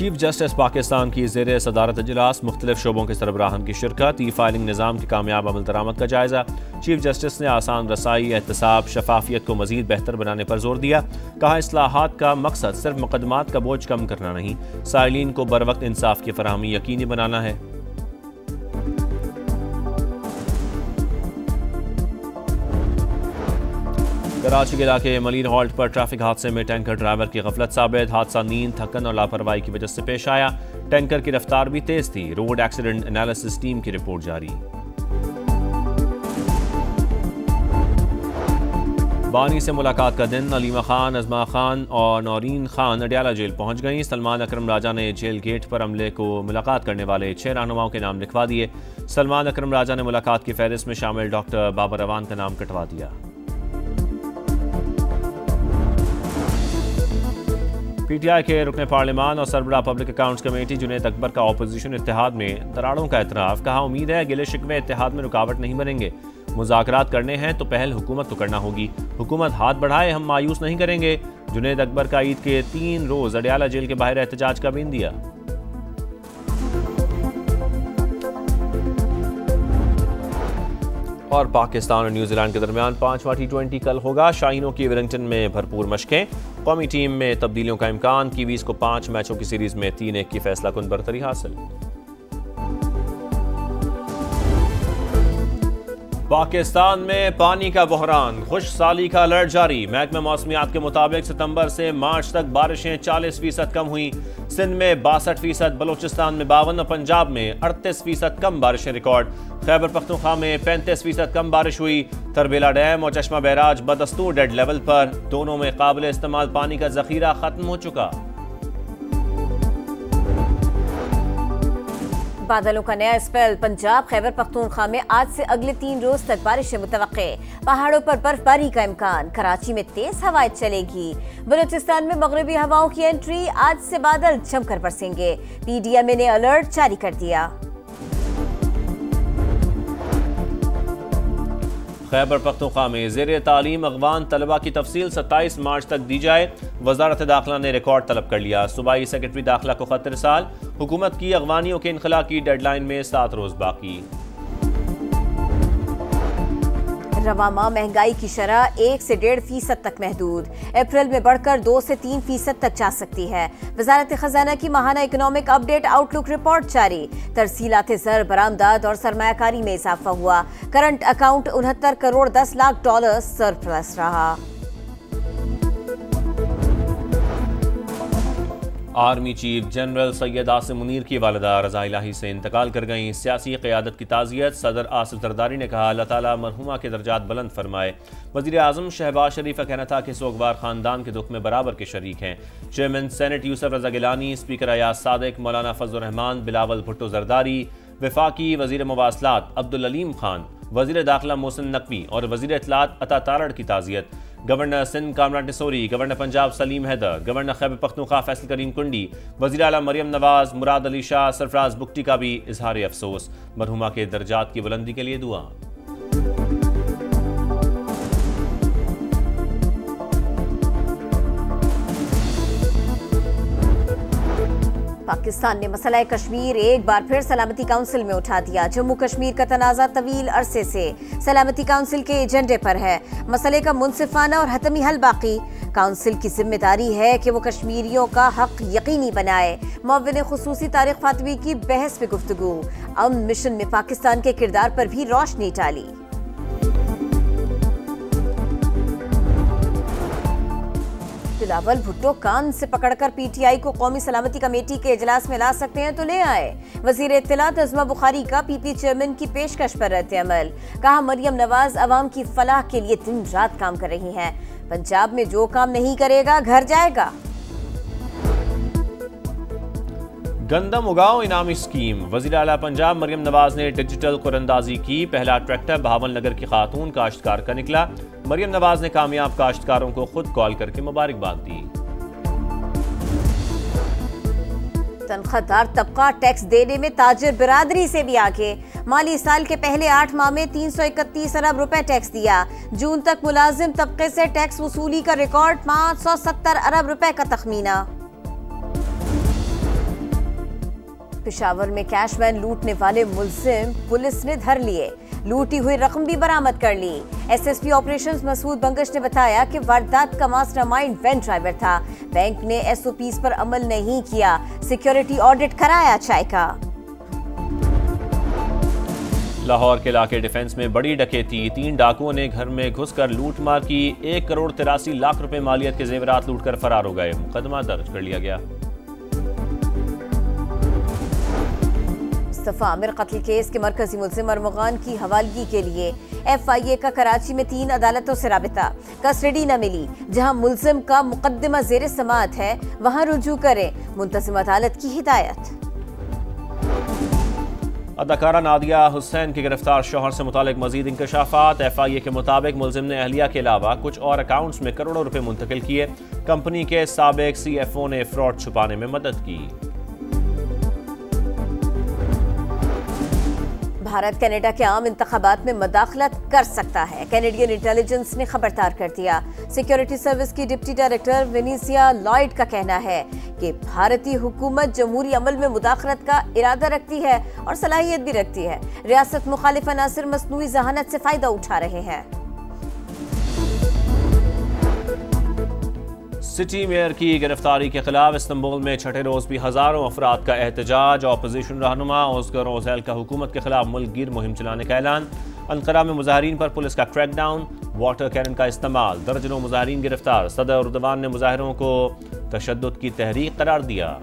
Chief justice Pakistan की ज़ेर सदारत इजलास, मुख्तलिफ शोबों के सरबराहान की शिरकत, ई फाइलिंग निज़ाम की कामयाब अमल दरामद का जायज़ा। चीफ जस्टिस ने आसान रसाई, एहतसाब, शफाफियत को मज़ीद बेहतर बनाने पर जोर दिया। कहा, इस्लाहात का मकसद सिर्फ मुकदमात का बोझ कम करना नहीं, साइलिन को बर वक्त इंसाफ की फराहमी यकीनी बनाना है। कराची के इलाके मलीन हॉल्ट पर ट्रैफिक हादसे में टैंकर ड्राइवर की गफलत साबित। हादसा नींद, थकन और लापरवाही की वजह से पेश आया। टैंकर की रफ्तार भी तेज थी। रोड एक्सीडेंट एनालिसिस टीम की रिपोर्ट जारी। बानी से मुलाकात का दिन। अलीमा खान, अजमा खान और नौरीन खान अडयाला जेल पहुंच गईं। सलमान अकरम राजा ने जेल गेट पर अमले को मुलाकात करने वाले 6 रहनुमाओं के नाम लिखवा दिए। सलमान अकरम राजा ने मुलाकात की फहरिस्त में शामिल डॉक्टर बाबर रवान का नाम कटवा दिया। पीटीआई के रुकने पार्लियामान और सरबराह public accounts committee Junaid Akbar का ऑपोजिशन इत्तेहाद में दरारों का एतराफ़। कहा, उम्मीद है गिले शिकवे इत्तेहाद में रुकावट नहीं बनेंगे। मुज़ाकरात करने हैं तो पहल हुकूमत को करना होगी। हुकूमत हाथ बढ़ाए, हम मायूस नहीं करेंगे। जुनैद अकबर का ईद के 3 रोज़ अडयाला जेल के बाहर एहतजाज का बीन दिया। और पाकिस्तान और न्यूजीलैंड के दरमियान 5वां T20 कल होगा। शाहीनों की वेलिंगटन में भरपूर मशकें। कौमी टीम में तब्दीलियों का इम्कान। कीवीज को 5 मैचों की सीरीज में 3-1 की फैसला कुन बरतरी हासिल। पाकिस्तान में पानी का बहरान, खुश साली का अलर्ट जारी। महकमा मौसमियात के मुताबिक सितंबर से मार्च तक बारिशें 40% कम हुई। सिंध में 62%, बलोचिस्तान में 52% और पंजाब में 38% कम बारिशें रिकॉर्ड। खैबर पख्तूनख्वा में 35% कम बारिश हुई। तरबेला डैम और चश्मा बैराज बदस्तूर डेड लेवल पर। दोनों में काबिल इस्तेमाल पानी का जखीरा खत्म हो चुका। बादलों का नया स्पेल। पंजाब, खैबर पख्तूनख्वा में आज से अगले 3 रोज तक बारिशें मुतवक्के। पहाड़ों पर बर्फबारी का इम्कान। कराची में तेज हवाएं चलेगी। बलूचिस्तान में मगरबी हवाओं की एंट्री। आज से बादल जमकर बरसेंगे। पीडीएमए ने अलर्ट जारी कर दिया। खैबर पख्तूनख्वा में ज़ेर तालीम अगवान तलबा की तफसील 27 मार्च तक दी जाए। वजारत दाखिला ने रिकॉर्ड तलब कर लिया। सूबाई सेक्रेटरी दाखिला को खत इरसाल। हुकूमत की अगवानियों के इनखला की डेडलाइन में 7 रोज बाकी। रवा माह महंगाई की शरह 1 से 1.5% तक महदूद। अप्रैल में बढ़कर 2 से 3% तक जा सकती है। वजारत खजाना की माहाना इकोनॉमिक अपडेट आउटलुक रिपोर्ट जारी। तरसीलात ज़र, बरामदात और सरमायाकारी में इजाफा हुआ। Current account 69 crore 10 lakh dollar surplus रहा। Army chief general Syed Asim Munir की वालिदा रज़ा इलाही से इंतकाल कर गईं। सियासी क़यादत की ताज़ियत। सदर आसिफ जरदारी ने कहा, अल्लाह ताला मरहुमा के दर्जात बुलंद फरमाए। वज़ीर आज़म शहबाज शरीफ का कहना था कि सोगवार ख़ानदान के दुख में बराबर के शरीक हैं। चेयरमैन सेनेट यूसुफ रज़ा गिलानी, स्पीकर अयाज सादिक, मौलाना फजल रहमान, बिलावल भुट्टो जरदारी, वफाकी वज़ीर मवासलात अब्दुल अलीम खान, वज़ीर दाखिला मोहसिन नकवी और वज़ीर इत्तलात अता तारड़ की ताज़ियत। Governor Sindh Kamran Tessori, governor Punjab Salim Haider, governor Khyber Pakhtunkhwa Faisal Karim Kundi, वज़ीर आला मरियम नवाज, मुराद अली शाह, सरफराज बुक्टी का भी इजहार अफसोस। मरहुमा के दर्जात की बुलंदी के लिए दुआ। पाकिस्तान ने मसला कश्मीर एक बार फिर सलामती काउंसिल में उठा दिया। जम्मू कश्मीर का तनाज़ा तवील अरसे से सलामती काउंसिल के एजेंडे पर है। मसले का मुनसिफाना और हतमी हल बाकी। काउंसिल की जिम्मेदारी है कि वो कश्मीरियों का हक यकीनी बनाए। मुअव्विन खुसूसी तारिक फातमी की बहस में गुफ्तगू। अमन मिशन में पाकिस्तान के किरदार पर भी रोशनी डाली। बिलावल भुट्टो कान से पकड़कर पीटीआई को कौमी सलामती कमेटी के इजलास में ला सकते हैं तो ले आए। वजीर इत्तलात अज़मा बुखारी का पीपी चेयरमैन की पेशकश पर रद्द अमल। कहा, मरियम नवाज अवाम की फलाह के लिए दिन रात काम कर रही हैं। पंजाब में जो काम नहीं करेगा घर जाएगा। गंदम उगाओ इनामी स्कीम। वज़ीर आला पंजाब मरियम नवाज ने डिजिटल कुरंदाजी की। पहला ट्रैक्टर बहावल नगर की खातून काश्तकार का निकला। मरियम नवाज ने कामयाब काश्तकारों को खुद कॉल करके मुबारकबाद दी। तनख्वाहदार तबका टैक्स देने में ताजिर बिरादरी से भी आगे। माली साल के पहले 8 माह में 331 अरब रुपए टैक्स दिया। जून तक मुलाजिम तबके से टैक्स वसूली का रिकॉर्ड 570 अरब रुपए का तखमीना। पेशावर में कैश वैन लूटने वाले मुलजिम पुलिस ने धर लिए, लूटी हुई रकम भी बरामद कर ली। एसएसपी ऑपरेशंस मसूद बंगश ने बताया कि वारदात का मास्टरमाइंड वैन ड्राइवर था। बैंक ने एसओपीज पर अमल नहीं किया, सिक्योरिटी ऑडिट कराया चाय का। लाहौर के इलाके डिफेंस में बड़ी डकैती, 3 डाकुओं ने घर में घुसकर लूटमार की। 1 करोड़ 83 लाख रुपए मालियत के जेवरात लूटकर फरार हो गए। मुकदमा दर्ज कर लिया गया। मुस्तफा आमिर कत्ल केस के मरकजी मुल्जिम अरमगान की हवालगी के लिए FIA का कराची में 3 अदालतों से राबिता। कस्टडी न मिली, जहां मुल्जिम का मुकदमा जेर समाअत है वहां रुजू करें, मुंतजिम अदालत की हिदायत। अदाकारा नादिया हुसैन के गिरफ्तार शौहर से मुतालिक मजीद इंकशाफात। FIA के मुताबिक मुल्जिम ने अहलिया के अलावा कुछ और अकाउंट्स में करोड़ों रुपए मुंतकिल किए। कंपनी के साबिक CFO ने फ्रॉड छुपाने में मदद की। भारत कनाडा के आम इंतखाबात में मदाखलत कर सकता है, कैनेडियन इंटेलिजेंस ने खबरदार कर दिया। सिक्योरिटी सर्विस की डिप्टी डायरेक्टर विनीसिया लॉयड का कहना है कि भारतीय हुकूमत जमहूरी अमल में मुदाखलत का इरादा रखती है और सलाहियत भी रखती है। रियासत मुखालिफ अनासिर मसनूई जहानत से फायदा उठा रहे हैं। सिटी मेयर की गिरफ्तारी के खिलाफ इस्तांबुल में छठे रोज भी हजारों अफराद का एहतजाज। ऑपोजिशन रहनुमा ओस्कर ओजेल का हुकूमत के खिलाफ मुल्क गिर मुहिम चलाने का ऐलान। अंकारा में मुजाहिरीन पर पुलिस का क्रैकडाउन, वाटर कैनन का इस्तेमाल, दर्जनों मुजाहिरीन गिरफ्तार। सदर उर्दवान ने मुजाहिरों को तशद्दुद की तहरीक करार दिया।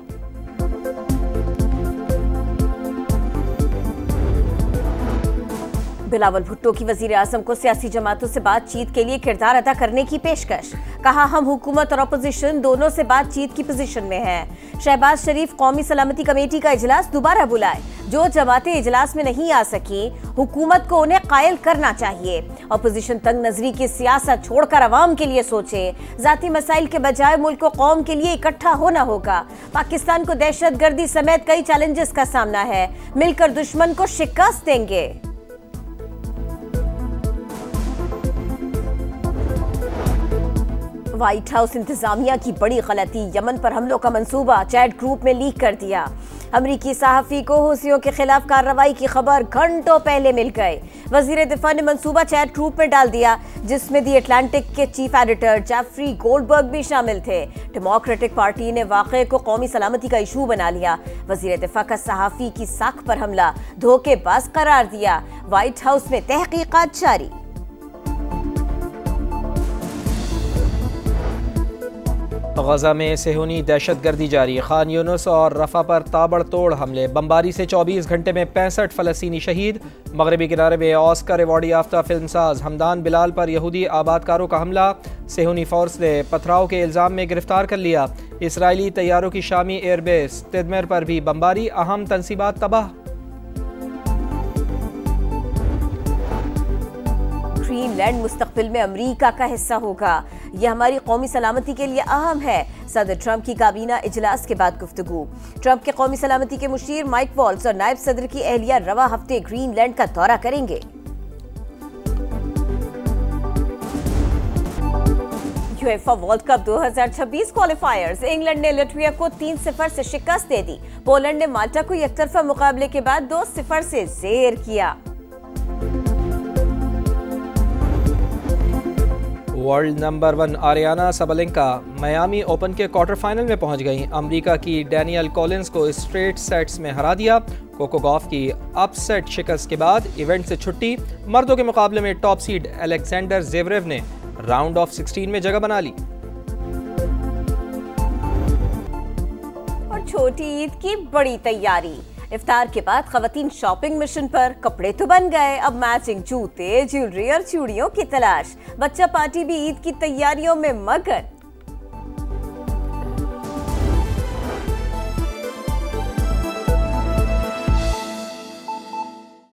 बिलावल भुट्टो की वजीर आजम को सियासी जमातों से बातचीत के लिए किरदार अदा करने की पेशकश। कहा, हम हुकूमत और अपोजिशन दोनों से बातचीत की पोजीशन में हैं। शहबाज शरीफ कौमी सलामती कमेटी का इजलास दोबारा बुलाए। जो जमातें इजलास में नहीं आ सकी, हुकूमत को उन्हें कायल करना चाहिए। अपोजिशन तंग नजरी की सियासत छोड़कर अवाम के लिए सोचे। जाती मसाइल के बजाय मुल्क को कौम के लिए इकट्ठा होना होगा। पाकिस्तान को दहशतगर्दी समेत कई चैलेंजेस का सामना है, मिलकर दुश्मन को शिकस्त देंगे। व्हाइट हाउस इंतजामिया की बड़ी गलती, यमन पर हमलों का मंसूबा चैट ग्रुप में लीक कर दिया। अमरीकी सहाफी को हुसियों के खिलाफ कार्रवाई की खबर घंटों पहले मिल गई। वजीर दिफा ने मंसूबा चैट ग्रुप में डाल दिया, जिसमें दी अटलांटिक के चीफ एडिटर जेफरी गोल्डबर्ग भी शामिल थे। डेमोक्रेटिक पार्टी ने वाक़े को कौमी सलामती का इशू बना लिया। वजीर दिफा का सहाफी की साख पर हमला धोखेबाज करार दिया। व्हाइट हाउस में तहकीकात जारी। गजा में सेहूनी दहशतगर्दी जारी। खान यूनुस और रफा पर ताबड़तोड़ हमले। बमबारी से 24 घंटे में 65 फ़लस्तीनी शहीद। मगरबी किनारे में ऑस्कर अवार्ड याफ्ता फिल्मसाज हमदान बिलाल पर यहूदी आबादकारों का हमला। सेहूनी फोर्स ने पथराव के इल्ज़ाम में गिरफ्तार कर लिया। इसराइली तैयारों की शामी एयरबेस तिदमर पर भी बमबारी, अहम तनसीबात तबाह। ग्रीनलैंड मुस्तकबिल में अमेरिका का हिस्सा होगा। यह हमारी कौमी सलामती के लिए अहम है। सदर ट्रंप की काबीना इजलास के बाद गुफ्तगू। ट्रंप के कौमी सलामती के मुशीर माइक वॉल्स और नायब सदर की अहलिया रवा हफ्ते ग्रीनलैंड का दौरा करेंगे। UEFA world cup 2026 क्वालिफायर्स। इंग्लैंड ने लाटविया को 3-0 से शिकस्त दे दी। पोलैंड ने माल्टा को एकतरफा मुकाबले के बाद 2-0 से ज़ेर किया। World number 1 Ariana Sabalenka Miami open के क्वार्टर फाइनल में पहुंच गई। अमेरिका की डैनियल कॉलिंस को स्ट्रेट सेट्स में हरा दिया। कोको गॉफ की अपसेट शिकस्त के बाद इवेंट से छुट्टी। मर्दों के मुकाबले में टॉप सीड अलेक्जेंडर ज़ेवरेव ने राउंड ऑफ 16 में जगह बना ली। और छोटी ईद की बड़ी तैयारी। इफ्तार के बाद खवातीन शॉपिंग मिशन पर। कपड़े तो बन गए, अब मैचिंग जूते, ज्वेलरी और चूड़ियों की तलाश। बच्चा पार्टी भी ईद की तैयारियों में मगन।